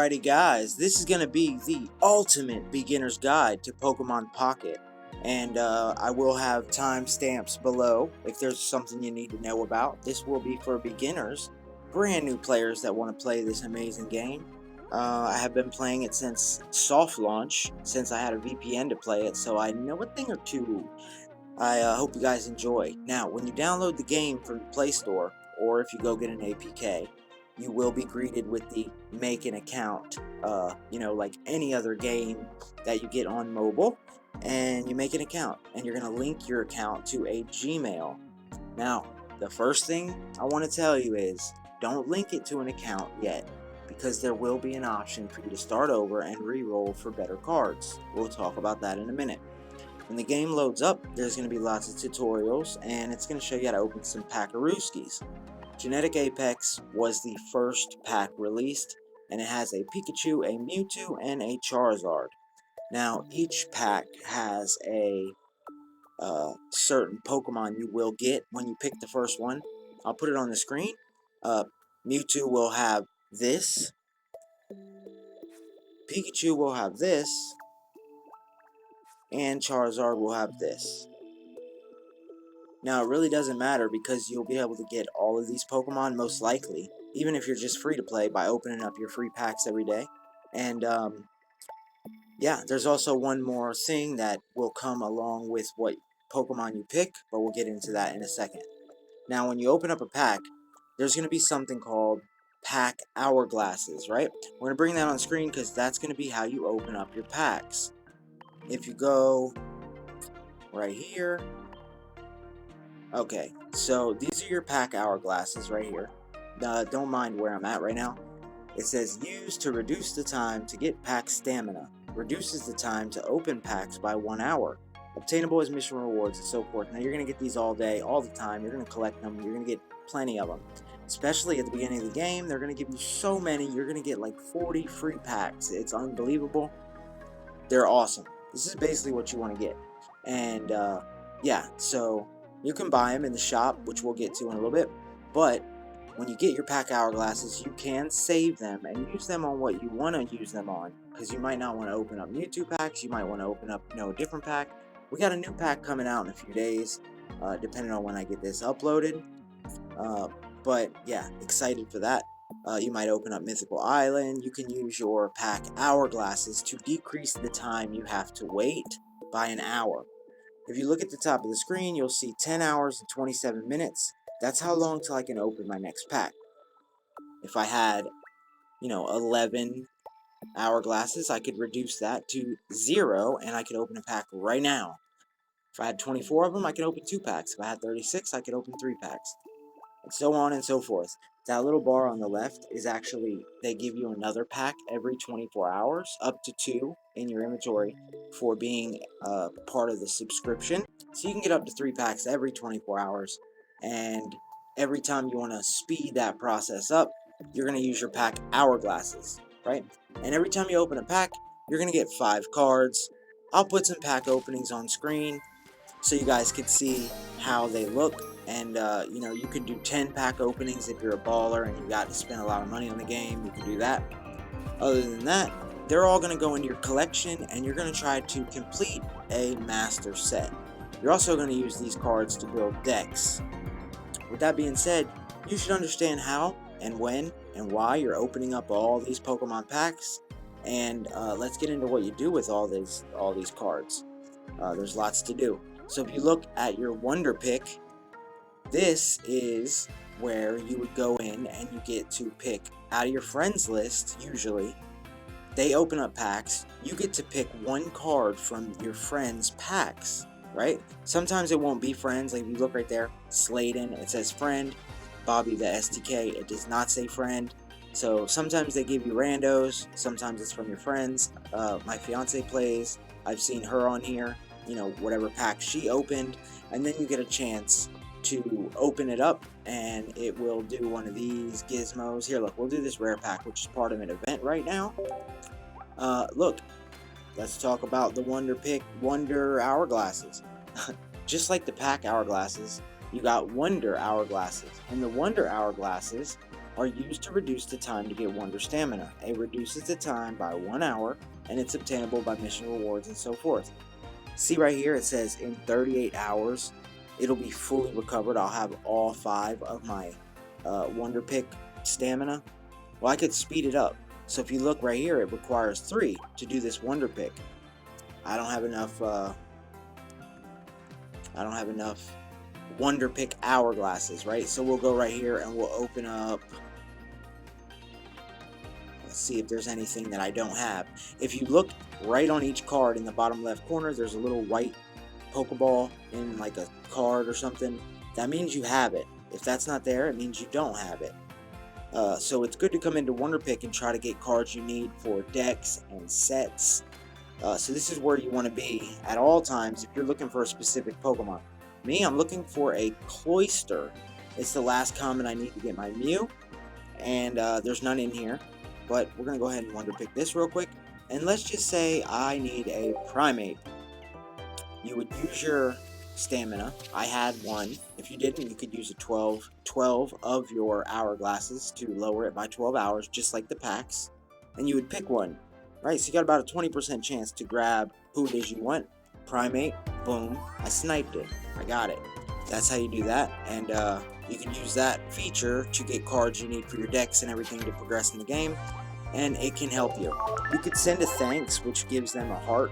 Alrighty guys, this is going to be the ultimate beginner's guide to Pokemon Pocket. And I will have timestamps below if there's something you need to know about. This will be for beginners, brand new players that want to play this amazing game. I have been playing it since soft launch, since I had a VPN to play it, so I know a thing or two. I hope you guys enjoy. Now, when you download the game from the Play Store, or if you go get an APK, you will be greeted with the make an account, like any other game that you get on mobile, and you make an account, and you're going to link your account to a Gmail. Now, the first thing I want to tell you is, don't link it to an account yet, because there will be an option for you to start over and re-roll for better cards. We'll talk about that in a minute. When the game loads up, there's going to be lots of tutorials, and it's going to show you how to open some Packarooskies. Genetic Apex was the first pack released, and it has a Pikachu, a Mewtwo, and a Charizard. Now, each pack has a certain Pokemon you will get when you pick the first one. I'll put it on the screen. Mewtwo will have this. Pikachu will have this. And Charizard will have this. Now, it really doesn't matter because you'll be able to get all of these Pokemon most likely, even if you're just free to play, by opening up your free packs every day. And yeah, there's also one more thing that will come along with what Pokemon you pick, but we'll get into that in a second. Now, when you open up a pack, there's going to be something called pack hourglasses, right? We're going to bring that on screen because that's going to be how you open up your packs. If you go right here, okay, so these are your pack hourglasses right here. Don't mind where I'm at right now. It says use to reduce the time to get pack stamina. Reduces the time to open packs by 1 hour. Obtainable as mission rewards and so forth. Now you're going to get these all day, all the time. You're going to collect them. You're going to get plenty of them. Especially at the beginning of the game, they're going to give you so many. You're going to get like 40 free packs. It's unbelievable. They're awesome. This is basically what you want to get. And yeah, so you can buy them in the shop, which we'll get to in a little bit. But when you get your pack hourglasses, you can save them and use them on what you want to use them on. Because you might not want to open up Mewtwo packs. You might want to open up, a different pack. We got a new pack coming out in a few days, depending on when I get this uploaded. But yeah, excited for that. You might open up Mythical Island. You can use your pack hourglasses to decrease the time you have to wait by an hour. If you look at the top of the screen, you'll see 10 hours and 27 minutes. That's how long till I can open my next pack. If I had, 11 hourglasses, I could reduce that to 0, and I could open a pack right now. If I had 24 of them, I could open 2 packs. If I had 36, I could open 3 packs. And so on and so forth. That little bar on the left is actually, they give you another pack every 24 hours, up to 2 in your inventory for being part of the subscription. So you can get up to 3 packs every 24 hours. And every time you want to speed that process up, you're going to use your pack hourglasses, right? And every time you open a pack, you're going to get 5 cards. I'll put some pack openings on screen so you guys can see how they look. And, you can do 10 pack openings if you're a baller and you got to spend a lot of money on the game. You can do that. Other than that, they're all going to go into your collection, and you're going to try to complete a master set. You're also going to use these cards to build decks. With that being said, you should understand how and when and why you're opening up all these Pokemon packs. And let's get into what you do with all these cards. There's lots to do. So if you look at your Wonder Pick, this is where you would go in and you get to pick out of your friends list. Usually they open up packs. You get to pick 1 card from your friends' packs, right? Sometimes it won't be friends. Like if you look right there, Sladen, it says friend. Bobby the STK, it does not say friend. So sometimes they give you randos. Sometimes it's from your friends. My fiance plays. I've seen her on here, whatever pack she opened. And then you get a chance to open it up, and it will do one of these gizmos. Here, look, we'll do this rare pack, which is part of an event right now. Look, let's talk about the Wonder Hourglasses. Just like the pack hourglasses, you got Wonder Hourglasses. And the Wonder Hourglasses are used to reduce the time to get Wonder Stamina. It reduces the time by 1 hour, and it's obtainable by mission rewards and so forth. See right here, it says in 38 hours, it'll be fully recovered. I'll have all 5 of my Wonder Pick stamina. Well, I could speed it up. So if you look right here, it requires 3 to do this Wonder Pick. I don't have enough Wonder Pick hourglasses, right? So we'll go right here and we'll open up. Let's see if there's anything that I don't have. If you look right on each card in the bottom left corner, there's a little white Pokeball in like a card or something. That means you have it. If that's not there, it means you don't have it. So it's good to come into Wonder Pick and try to get cards you need for decks and sets. So this is where you want to be at all times if you're looking for a specific Pokemon. Me, I'm looking for a Cloyster. It's the last common I need to get my Mew, and there's none in here. But we're going to go ahead and Wonder Pick this real quick. And let's just say I need a Primate. You would use your stamina. I had 1. If you didn't, you could use a 12 of your hourglasses to lower it by 12 hours, just like the packs. And you would pick one, right? So you got about a 20% chance to grab who it is you want. Primate, boom, I sniped it. I got it. That's how you do that. And you can use that feature to get cards you need for your decks and everything to progress in the game. And it can help you. You could send a thanks, which gives them a heart.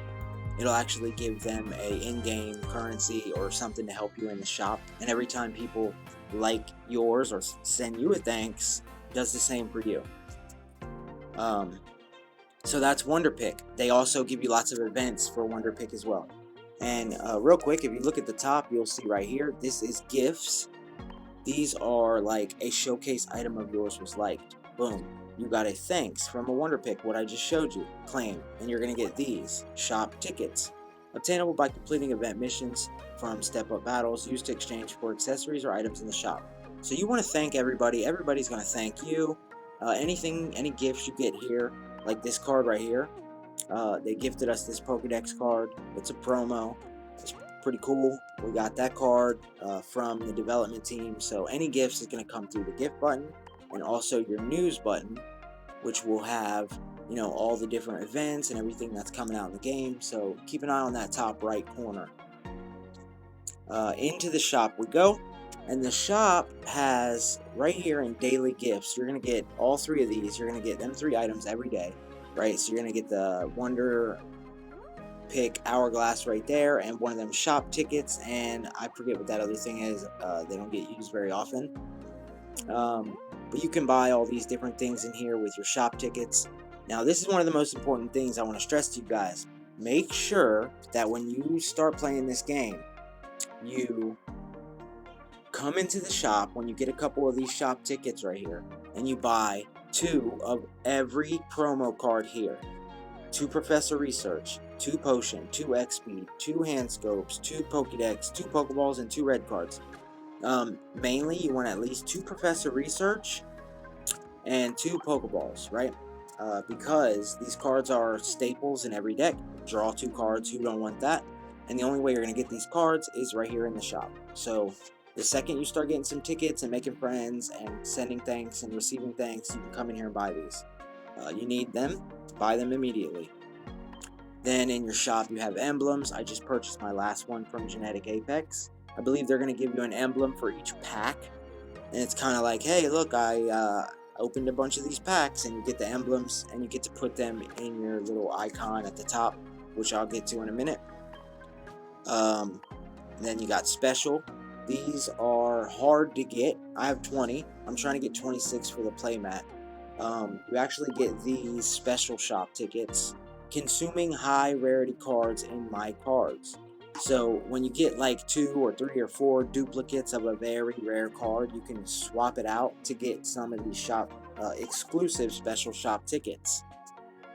It'll actually give them a in-game currency or something to help you in the shop. And every time people like yours or send you a thanks, does the same for you. So that's Wonder Pick. They also give you lots of events for Wonder Pick as well. And real quick, if you look at the top, you'll see right here, this is gifts. These are like a showcase item of yours was liked. Boom. You got a thanks from a Wonder Pick, what I just showed you. Claim, and you're going to get these shop tickets. Obtainable by completing event missions from Step Up Battles, used to exchange for accessories or items in the shop. So you want to thank everybody. Everybody's going to thank you. Any gifts you get here, like this card right here. They gifted us this Pokedex card. It's a promo. It's pretty cool. We got that card from the development team. So any gifts is going to come through the gift button. And also your news button, which will have, you know, all the different events and everything that's coming out in the game. So keep an eye on that top right corner. Into the shop we go. And the shop has, right here in daily gifts, you're going to get all 3 of these. You're going to get them 3 items every day, right? So you're going to get the Wonder Pick hourglass right there, and one of them shop tickets, and I forget what that other thing is. They don't get used very often. But you can buy all these different things in here with your shop tickets. Now, this is one of the most important things I want to stress to you guys. Make sure that when you start playing this game, you come into the shop when you get a couple of these shop tickets right here, and you buy 2 of every promo card here. 2 Professor Research, 2 Potion, 2 XP, 2 Hand Scopes, 2 Pokedex, 2 Pokeballs, and 2 Red Cards. Mainly you want at least 2 Professor Research and 2 Pokeballs, right? Because these cards are staples in every deck. Draw 2 cards, who don't want that? And the only way you're going to get these cards is right here in the shop. So the second you start getting some tickets and making friends and sending thanks and receiving thanks, you can come in here and buy these. You need them, buy them immediately. Then in your shop you have emblems. I just purchased my last one from Genetic Apex. I believe they're going to give you an emblem for each pack. And it's kind of like, hey, look, I opened a bunch of these packs, and you get the emblems, and you get to put them in your little icon at the top, which I'll get to in a minute. Then you got special. These are hard to get. I have 20. I'm trying to get 26 for the playmat. You actually get these special shop tickets, consuming high rarity cards in my cards. So when you get like 2 or 3 or 4 duplicates of a very rare card, you can swap it out to get some of these shop exclusive special shop tickets.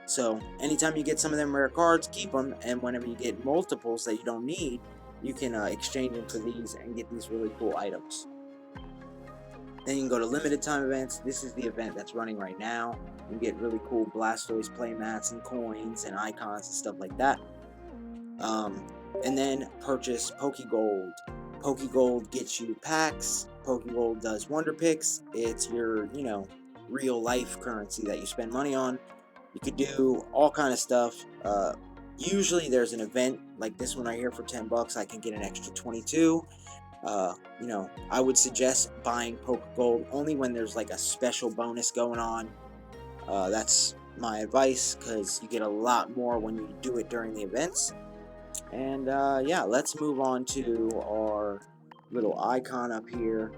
So anytime you get some of them rare cards, keep them, and whenever you get multiples that you don't need, you can exchange them for these and get these really cool items. Then you can go to limited time events. This is the event that's running right now. You get really cool Blastoise playmats and coins and icons and stuff like that. And then purchase Pokegold. Pokegold gets you packs. Pokegold does Wonder Picks. It's your, real life currency that you spend money on. You could do all kind of stuff. Usually there's an event like this one right here for 10 bucks. I can get an extra 22. You know, I would suggest buying Pokegold only when there's like a special bonus going on. That's my advice, because you get a lot more when you do it during the events. And yeah, let's move on to our little icon up here,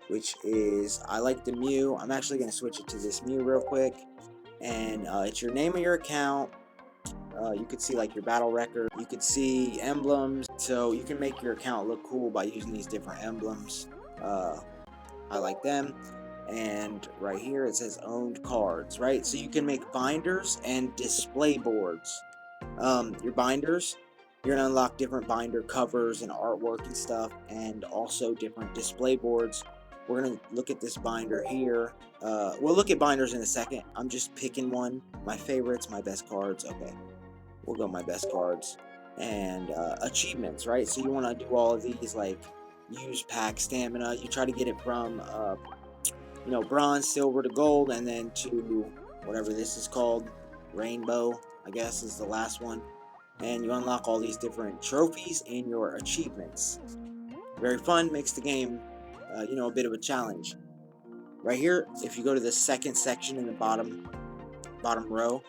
which is, I like the Mew. I'm actually going to switch it to this Mew real quick. And it's your name of your account. You could see like your battle record. You could see emblems. So you can make your account look cool by using these different emblems. I like them. And right here it says owned cards, right? So you can make binders and display boards. Your binders, you're going to unlock different binder covers and artwork and stuff, and also different display boards. We're going to look at this binder here. We'll look at binders in a second. I'm just picking one. My favorites, my best cards. Okay, we'll go my best cards. And achievements, right? So you want to do all of these, like use pack stamina. You try to get it from you know, bronze, silver to gold, and then to whatever this is called, rainbow, I guess is the last one. And you unlock all these different trophies in your achievements. Very fun, makes the game, you know, a bit of a challenge. Right here, if you go to the second section in the bottom row,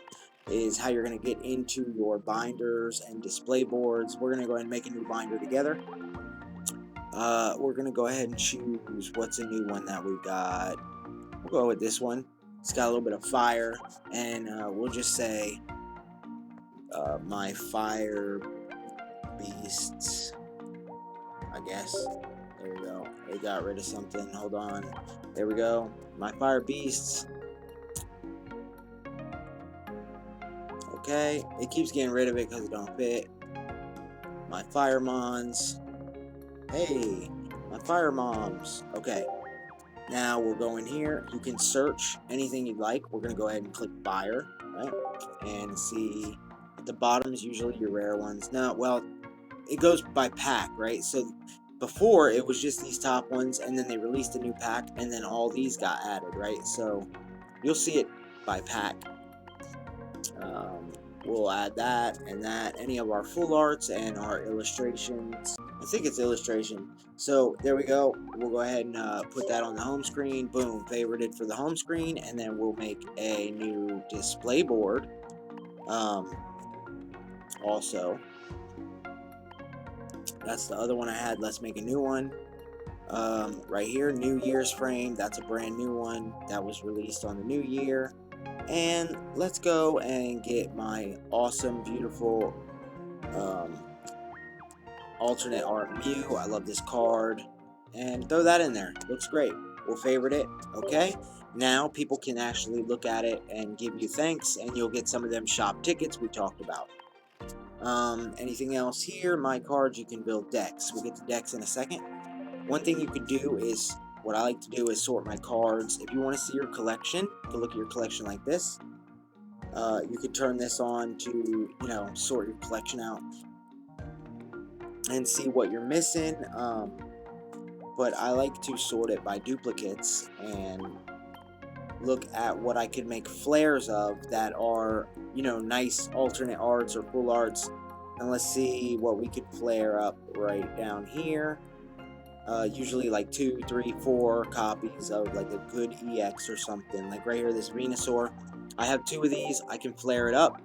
is how you're going to get into your binders and display boards. We're going to go ahead and make a new binder together. We're going to go ahead and choose what's a new one that we got. We'll go with this one. It's got a little bit of fire, and we'll just say my fire beasts, I guess. There we go. They got rid of something. Hold on. There we go. My fire beasts. Okay. It keeps getting rid of it because it don't fit. My fire mons. Hey, my fire moms. Okay. Now we'll go in here. You can search anything you'd like. We're going to go ahead and click fire, right? And see at the bottom is usually your rare ones. No, well, it goes by pack, right? So before it was just these top ones, and then they released a new pack, and then all these got added, right? So you'll see it by pack. We'll add that and that, any of our full arts and our illustrations. I think it's illustration. So there we go. We'll go ahead and put that on the home screen. Boom, favorited for the home screen, and then we'll make a new display board. Also, that's the other one I had. Let's make a new one. Right here, New Year's frame. That's a brand new one that was released on the new year. And let's go and get my awesome, beautiful alternate art Mew. I love this card. And throw that in there. Looks great. We'll favorite it. Okay. Now people can actually look at it and give you thanks, and you'll get some of them shop tickets we talked about. Anything else here? My cards, you can build decks. We'll get to decks in a second. One thing you could do is, what I like to do is sort my cards. If you want to see your collection, you can look at your collection like this. You could turn this on to, you know, sort your collection out and see what you're missing. But I like to sort it by duplicates and look at what I could make flares of that are, you know, nice alternate arts or full arts. And let's see what we could flare up right down here. Usually like 2, 3, 4 copies of like a good EX or something. Like right here, this Venusaur. I have 2 of these. I can flare it up.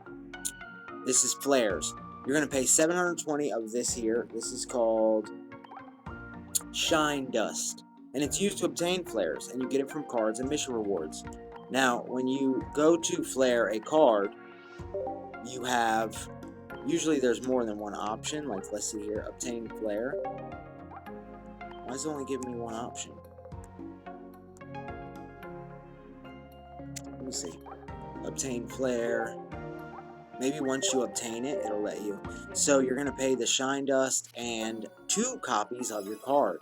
This is flares. You're going to pay 720 of this here. This is called Shine Dust. And it's used to obtain flares. And you get it from cards and mission rewards. Now, when you go to flare a card, you have... Usually there's more than one option. Like, let's see here. Obtain flare. Why is it only giving me one option? Let me see. Obtain flare. Maybe once you obtain it, it'll let you. So you're going to pay the Shine Dust and 2 copies of your card.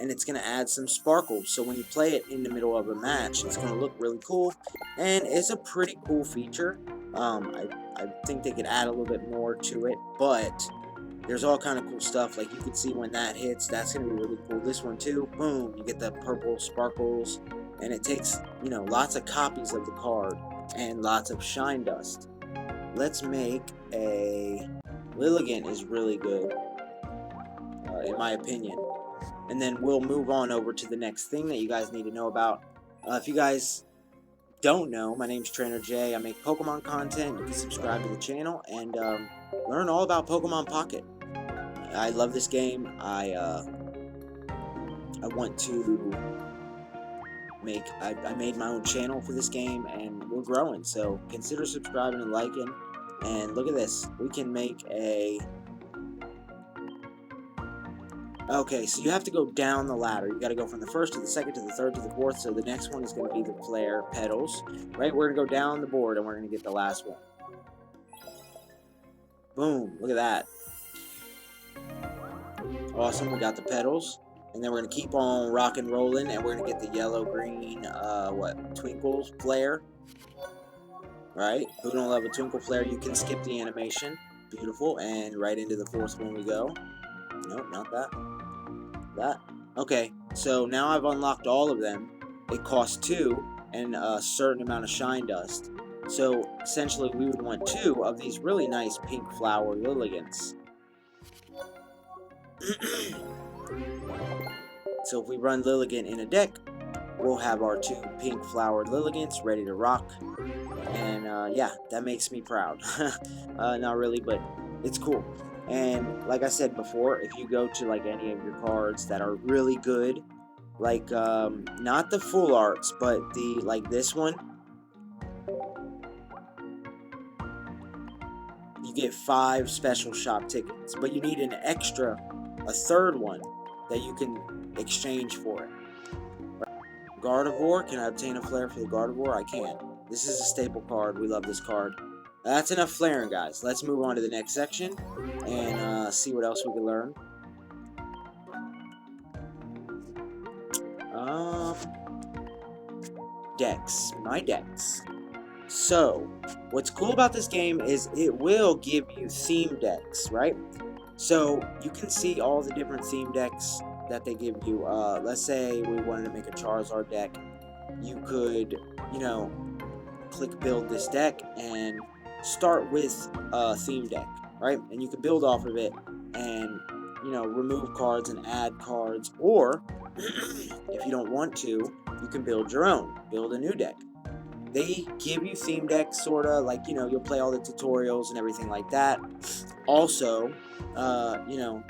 And it's going to add some sparkles. So when you play it in the middle of a match, it's going to look really cool. And it's a pretty cool feature. I think they could add a little bit more to it. But there's all kind of cool stuff. Like you can see when that hits, that's going to be really cool. This one too. Boom. You get the purple sparkles. and it takes, you know, lots of copies of the card and lots of shine dust. Let's make a Lilligant is really good, in my opinion. And then we'll move on over to the next thing that you guys need to know about. If you guys don't know, my name's Trainer Jay. I make Pokemon content. You can subscribe to the channel and learn all about Pokemon Pocket. I love this game. I want to make. I made my own channel for this game, and we're growing. So consider subscribing and liking. And look at this. We can make a. Okay, so you have to go down the ladder. You got to go from the first to the second to the third to the fourth. So the next one is going to be the flare petals, right? We're going to go down the board and we're going to get the last one. Boom! Look at that. Awesome. We got the petals, and then we're going to keep on rock and rolling, and we're going to get the yellow, green, twinkle flare. Right? Who don't love a twinkle flare? You can skip the animation. Beautiful, and right into the fourth one we go. Nope, not that. That. Okay, so now I've unlocked all of them. It costs 2 and a certain amount of shine dust. So essentially we would want 2 of these really nice pink flower Lilligants. So if we run Lilligant in a deck, we'll have our 2 pink flowered Lilligants ready to rock. And yeah, that makes me proud. Not really, but it's cool. And like I said before, if you go to like any of your cards that are really good, like not the full arts, but the like this one, you get 5 special shop tickets, but you need an extra, a third one that you can exchange for it. Gardevoir, can I obtain a flare for the Gardevoir? I can. This is a staple card. We love this card. That's enough flaring, guys. Let's move on to the next section and see what else we can learn. Decks. My decks. So, what's cool about this game is it will give you theme decks, right? So, you can see all the different theme decks that they give you. Let's say we wanted to make a Charizard deck. You could, you know, click build this deck and start with a theme deck, right? And you can build off of it and, you know, remove cards and add cards, or if you don't want to, you can build your own, build a new deck. They give you theme decks, sorta, like, you know, you'll play all the tutorials and everything like that. Also, you know,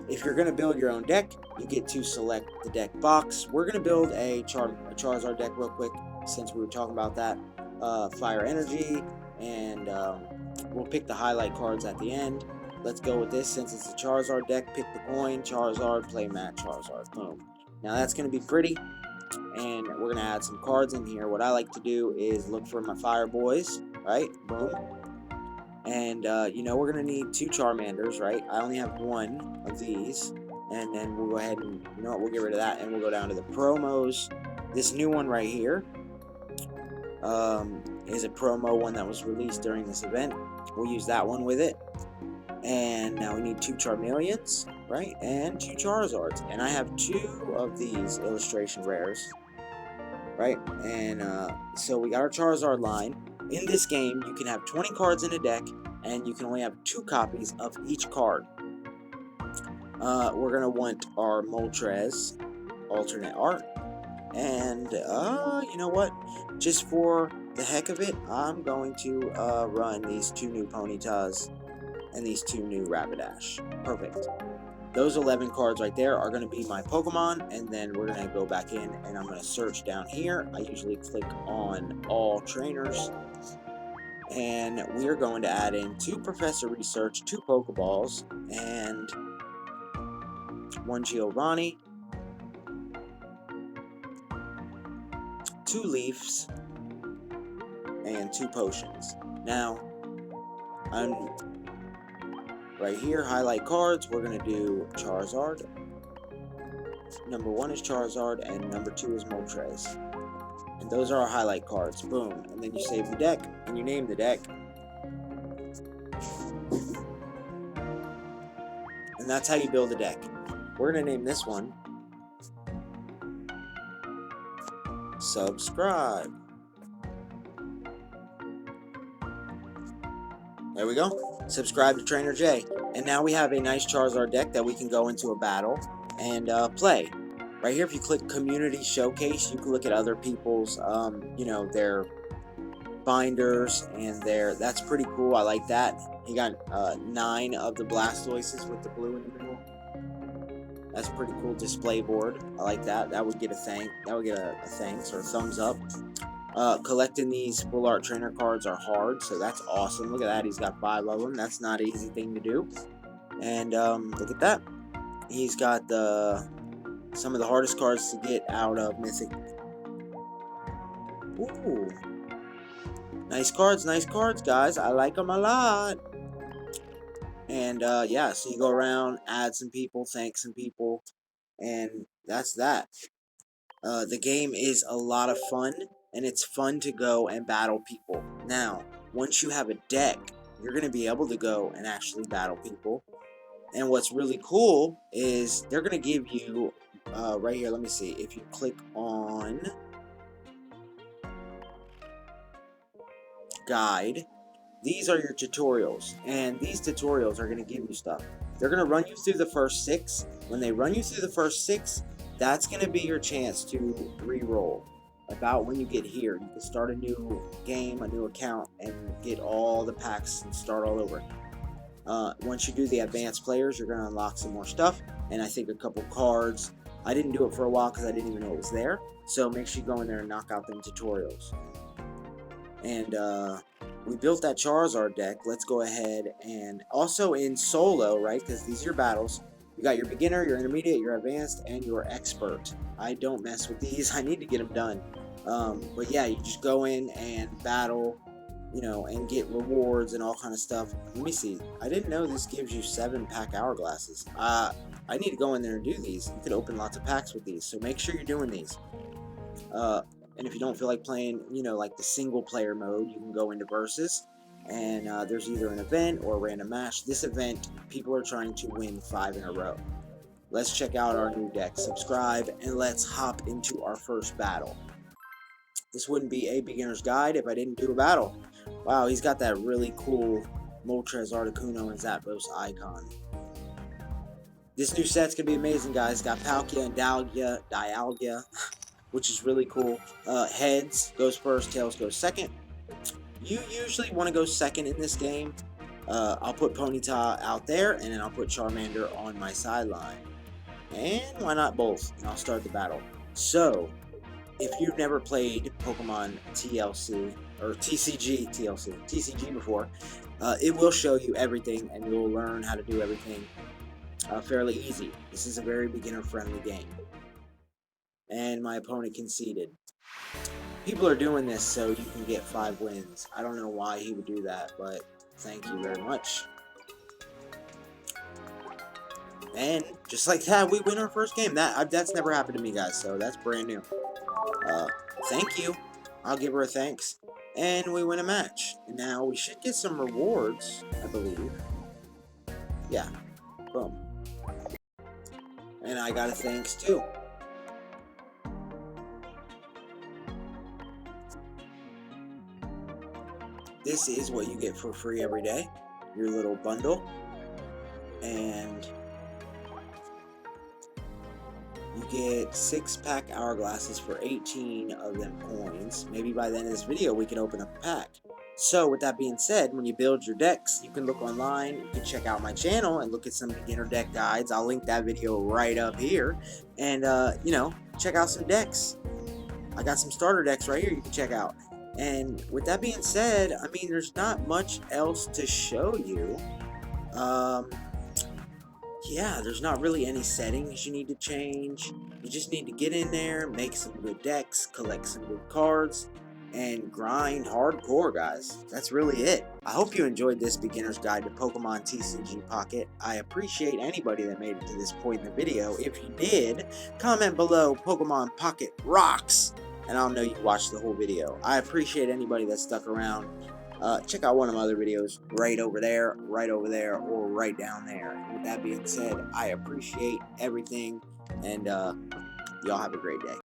if you're gonna build your own deck, you get to select the deck box. We're gonna build a Charizard deck real quick, since we were talking about that. Fire Energy, and we'll pick the highlight cards at the end. Let's go with this. Since it's a Charizard deck, pick the coin, Charizard, play Matt Charizard. Boom. Now that's going to be pretty, and we're going to add some cards in here. What I like to do is look for my Fire Boys, right? Boom. And, you know, we're going to need 2 Charmanders, right? I only have 1 of these, and then we'll go ahead and, you know what, we'll get rid of that, and we'll go down to the promos. This new one right here is a promo one that was released during this event. We'll use that one with it. And now we need 2 Charmeleons, right? And 2 Charizards. And I have 2 of these illustration rares, right? And so we got our Charizard line. In this game, you can have 20 cards in a deck, and you can only have 2 copies of each card. We're going to want our Moltres alternate art. And, you know what? Just for the heck of it, I'm going to run these 2 new Ponytas and these 2 new Rapidash. Perfect. Those 11 cards right there are going to be my Pokemon, and then we're going to go back in and I'm going to search down here. I usually click on all trainers, and we are going to add in 2 Professor Research, 2 Pokeballs, and 1 Giovanni, 2 Leafs, and 2 Potions. Now, I'm right here, highlight cards. We're going to do Charizard. Number 1 is Charizard, and number 2 is Moltres. And those are our highlight cards. Boom. And then you save the deck, and you name the deck. And that's how you build a deck. We're going to name this one subscribe. There we go. Subscribe to Trainer J. And now we have a nice Charizard deck that we can go into a battle and play. Right here, if you click Community Showcase, you can look at other people's, you know, their binders and that's pretty cool. I like that. He got 9 of the Blastoises with the blue in the middle. That's pretty cool display board. I like that. That would get a thanks or a thumbs up. Collecting these full art trainer cards are hard, so that's awesome. Look at that. He's got 5 of them. That's not an easy thing to do. And look at that. He's got some of the hardest cards to get out of Mythic. Ooh. Nice cards, guys. I like them a lot. And yeah, so you go around, add some people, thank some people, and that's that. The game is a lot of fun, and it's fun to go and battle people. Now, once you have a deck, you're going to be able to go and actually battle people. And what's really cool is they're going to give you, right here, let me see, if you click on guide, these are your tutorials, and these tutorials are going to give you stuff. They're going to run you through the first 6. When they run you through the first 6, that's going to be your chance to re-roll. About when you get here, you can start a new game, a new account, and get all the packs and start all over. Once you do the advanced players, you're going to unlock some more stuff, and I think a couple cards. I didn't do it for a while because I didn't even know it was there, so make sure you go in there and knock out them tutorials. And we built that Charizard deck. Let's go ahead and also in solo, right, because these are your battles. You got your beginner, your intermediate, your advanced, and your expert. I don't mess with these. I need to get them done. But yeah, you just go in and battle, you know, and get rewards and all kind of stuff. Let me see. I didn't know this gives you 7-pack hourglasses. I need to go in there and do these. You could open lots of packs with these, so make sure you're doing these. And if you don't feel like playing, you know, like the single player mode, you can go into Versus. And there's either an event or a random match. This event, people are trying to win 5 in a row. Let's check out our new deck. Subscribe, and let's hop into our first battle. This wouldn't be a beginner's guide if I didn't do a battle. Wow, he's got that really cool Moltres, Articuno, and Zapdos icon. This new set's going to be amazing, guys. It's got Palkia and Dialga, which is really cool. Heads goes first, tails goes second. You usually want to go second in this game. I'll put Ponyta out there, and then I'll put Charmander on my sideline. And why not both? And I'll start the battle. So, if you've never played Pokemon TLC, or TCG before, it will show you everything, and you'll learn how to do everything fairly easy. This is a very beginner-friendly game. And my opponent conceded. People are doing this so you can get 5 wins. I don't know why he would do that, but thank you very much. And just like that, we win our first game. That's never happened to me, guys, so that's brand new. Thank you. I'll give her a thanks. And we win a match. And now we should get some rewards, I believe. Yeah. Boom. And I got a thanks, too. This is what you get for free every day, your little bundle, and you get 6-pack hourglasses for 18 of them coins. Maybe by the end of this video we can open up a pack. So with that being said, when you build your decks, you can look online, you can check out my channel and look at some beginner deck guides. I'll link that video right up here, and you know, check out some decks. I got some starter decks right here you can check out. And with that being said, I mean, there's not much else to show you. Yeah, there's not really any settings you need to change. You just need to get in there, make some good decks, collect some good cards, and grind hardcore, guys. That's really it. I hope you enjoyed this beginner's guide to Pokemon TCG Pocket. I appreciate anybody that made it to this point in the video. If you did, comment below Pokemon Pocket rocks, and I'll know you watched the whole video. I appreciate anybody that stuck around. Check out one of my other videos right over there, or right down there. With that being said, I appreciate everything, and y'all have a great day.